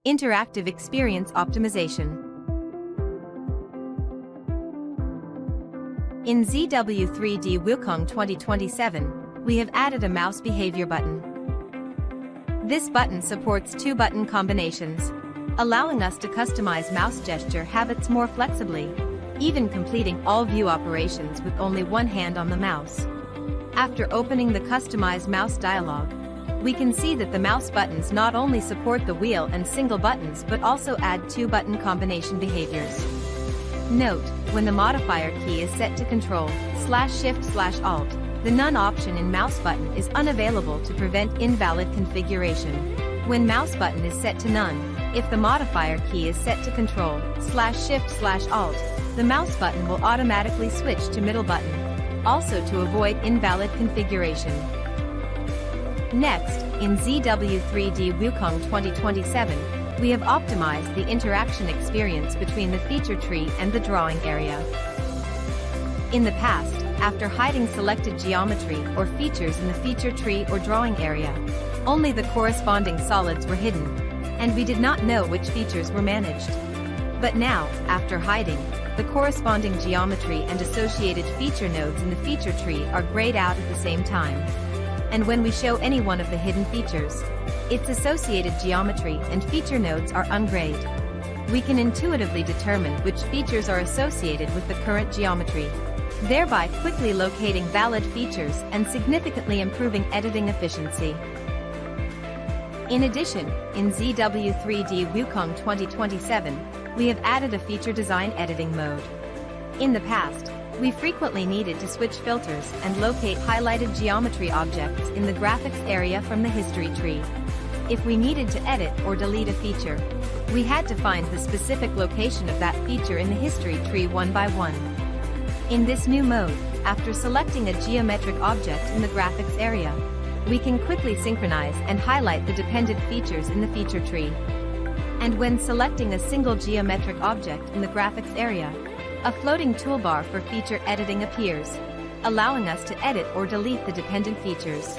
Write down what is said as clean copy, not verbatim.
Interactive Experience Optimization. In ZW3D WuKong 2027, we have added a mouse behavior button. This button supports two button combinations, allowing us to customize mouse gesture habits more flexibly, even completing all view operations with only one hand on the mouse. After opening the Customize Mouse dialog, we can see that the mouse buttons not only support the wheel and single buttons but also add two button combination behaviors. Note, when the modifier key is set to Control/Shift/Alt, the None option in mouse button is unavailable to prevent invalid configuration. When mouse button is set to None, if the modifier key is set to Control/Shift/Alt, the mouse button will automatically switch to middle button, also to avoid invalid configuration. Next, in ZW3D WuKong 2027, we have optimized the interaction experience between the feature tree and the drawing area. In the past, after hiding selected geometry or features in the feature tree or drawing area, only the corresponding solids were hidden, and we did not know which features were managed. But now, after hiding, the corresponding geometry and associated feature nodes in the feature tree are grayed out at the same time. And when we show any one of the hidden features, its associated geometry and feature nodes are ungrayed. We can intuitively determine which features are associated with the current geometry, thereby quickly locating valid features and significantly improving editing efficiency. In addition, in ZW3D WuKong 2027, we have added a feature design editing mode. In the past, we frequently needed to switch filters and locate highlighted geometry objects in the graphics area from the history tree. If we needed to edit or delete a feature, we had to find the specific location of that feature in the history tree one by one. In this new mode, after selecting a geometric object in the graphics area, we can quickly synchronize and highlight the dependent features in the feature tree. And when selecting a single geometric object in the graphics area, a floating toolbar for feature editing appears, allowing us to edit or delete the dependent features.